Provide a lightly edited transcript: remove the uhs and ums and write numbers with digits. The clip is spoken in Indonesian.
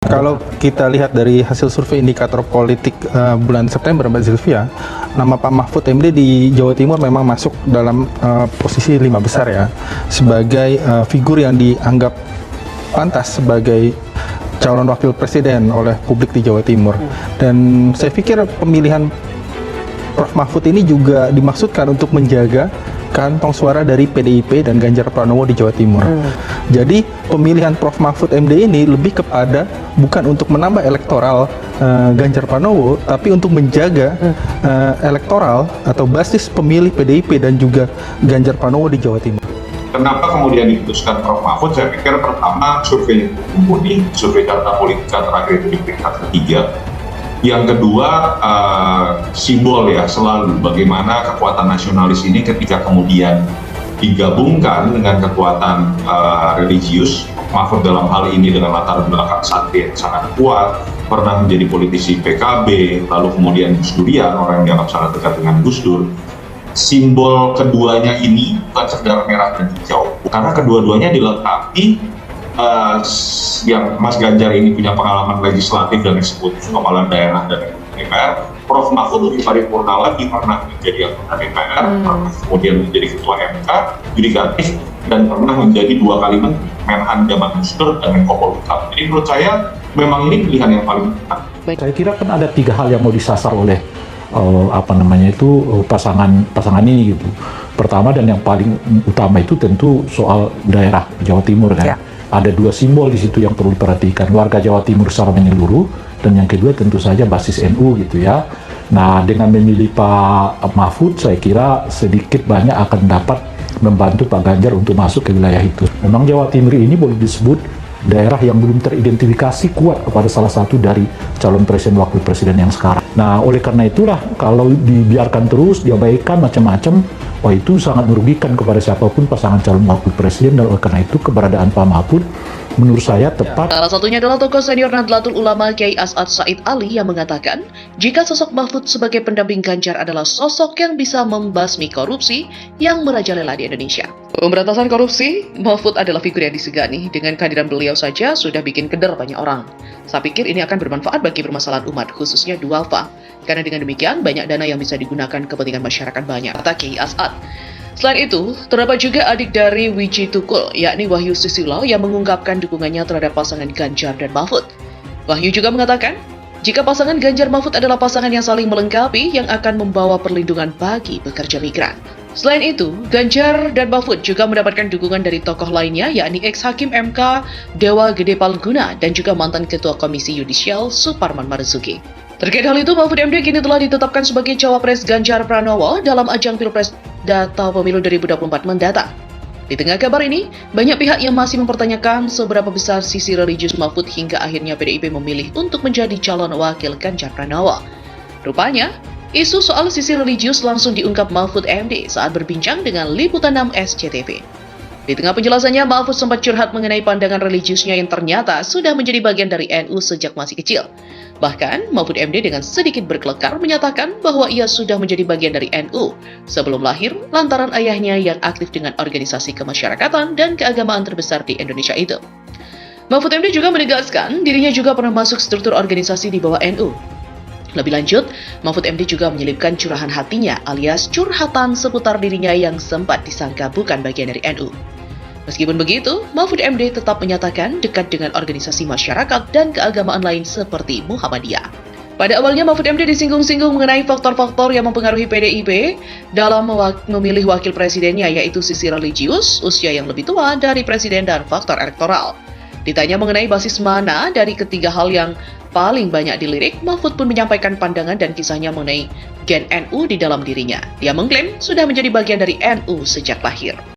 Kalau kita lihat dari hasil survei indikator politik bulan September, Mbak Zilvia, nama Pak Mahfud MD di Jawa Timur memang masuk dalam posisi 5 besar ya, sebagai figur yang dianggap pantas sebagai calon wakil presiden oleh publik di Jawa Timur. Dan saya pikir pemilihan Prof. Mahfud ini juga dimaksudkan untuk menjaga kantong suara dari PDIP dan Ganjar Pranowo di Jawa Timur. Jadi pemilihan Prof. Mahfud MD ini lebih kepada bukan untuk menambah elektoral Ganjar Pranowo, tapi untuk menjaga elektoral atau basis pemilih PDIP dan juga Ganjar Pranowo di Jawa Timur. Kenapa kemudian diputuskan Prof. Mahfud? Saya pikir pertama survei Mumpuni, survei Carta Politika terakhir di peringkat ketiga. Yang kedua, simbol ya selalu bagaimana kekuatan nasionalis ini ketika kemudian digabungkan dengan kekuatan religius. Mahfud dalam hal ini dengan latar belakang santri yang sangat kuat, pernah menjadi politisi PKB, lalu kemudian Gus Durian, orang yang dianggap sangat dekat dengan Gus Dur. Simbol keduanya ini bukan sekedar merah dan hijau, karena kedua-duanya dilengkapi yang Mas Ganjar ini punya pengalaman legislatif dan eksekutif kepala daerah dan DPR. Prof. Mahfud lebih paripurna lagi, pernah menjadi anggota DPR, pernah kemudian menjadi ketua MK, yudikatif, dan pernah menjadi 2 kali Menhan zaman Gus Dur dan Menko Polhukam. Jadi menurut saya memang ini pilihan yang paling tepat. Saya kira kan ada 3 hal yang mau disasar oleh pasangan ini gitu. Pertama dan yang paling utama itu tentu soal daerah Jawa Timur kan. Ya. Ada 2 simbol di situ yang perlu diperhatikan, warga Jawa Timur secara menyeluruh, dan yang kedua tentu saja basis NU gitu ya. Nah, dengan memilih Pak Mahfud, saya kira sedikit banyak akan dapat membantu Pak Ganjar untuk masuk ke wilayah itu. Memang Jawa Timur ini boleh disebut daerah yang belum teridentifikasi kuat kepada salah satu dari calon presiden wakil presiden yang sekarang. Nah, oleh karena itulah kalau dibiarkan terus, diabaikan macam-macam, wah itu sangat merugikan kepada siapapun pasangan calon wakil presiden. Dan oleh karena itu keberadaan Pak Mahfud menurut saya tepat. Salah satunya adalah tokoh senior Nahdlatul Ulama Kiai As'ad Said Ali yang mengatakan jika sosok Mahfud sebagai pendamping Ganjar adalah sosok yang bisa membasmi korupsi yang merajalela di Indonesia. Pemberantasan korupsi, Mahfud adalah figur yang disegani. Dengan kehadiran beliau saja sudah bikin keder banyak orang. Saya pikir ini akan bermanfaat bagi permasalahan umat, khususnya duafa. Karena dengan demikian, banyak dana yang bisa digunakan kepentingan masyarakat banyak, kata Kiai As'ad. Selain itu, terdapat juga adik dari Wiji Tukul, yakni Wahyu Susilo, yang mengungkapkan dukungannya terhadap pasangan Ganjar dan Mahfud. Wahyu juga mengatakan, jika pasangan Ganjar Mahfud adalah pasangan yang saling melengkapi yang akan membawa perlindungan bagi pekerja migran. Selain itu, Ganjar dan Mahfud juga mendapatkan dukungan dari tokoh lainnya, yakni ex-hakim MK Dewa Gede Palguna dan juga mantan Ketua Komisi Yudisial Suparman Marzuki. Terkait hal itu, Mahfud MD kini telah ditetapkan sebagai cawapres Ganjar Pranowo dalam ajang Pilpres data pemilu 2024 mendatang. Di tengah kabar ini, banyak pihak yang masih mempertanyakan seberapa besar sisi religius Mahfud hingga akhirnya PDIP memilih untuk menjadi calon wakil Ganjar Pranowo. Rupanya, isu soal sisi religius langsung diungkap Mahfud MD saat berbincang dengan Liputan 6 SCTV. Di tengah penjelasannya, Mahfud sempat curhat mengenai pandangan religiusnya yang ternyata sudah menjadi bagian dari NU sejak masih kecil. Bahkan, Mahfud MD dengan sedikit berkelekar menyatakan bahwa ia sudah menjadi bagian dari NU sebelum lahir lantaran ayahnya yang aktif dengan organisasi kemasyarakatan dan keagamaan terbesar di Indonesia itu. Mahfud MD juga menegaskan dirinya juga pernah masuk struktur organisasi di bawah NU. Lebih lanjut, Mahfud MD juga menyelipkan curahan hatinya alias curhatan seputar dirinya yang sempat disangka bukan bagian dari NU. Meskipun begitu, Mahfud MD tetap menyatakan dekat dengan organisasi masyarakat dan keagamaan lain seperti Muhammadiyah. Pada awalnya, Mahfud MD disinggung-singgung mengenai faktor-faktor yang mempengaruhi PDIP dalam memilih wakil presidennya, yaitu sisi religius, usia yang lebih tua dari presiden, dan faktor elektoral. Ditanya mengenai basis mana dari ketiga hal yang paling banyak dilirik, Mahfud pun menyampaikan pandangan dan kisahnya mengenai gen NU di dalam dirinya. Dia mengklaim sudah menjadi bagian dari NU sejak lahir.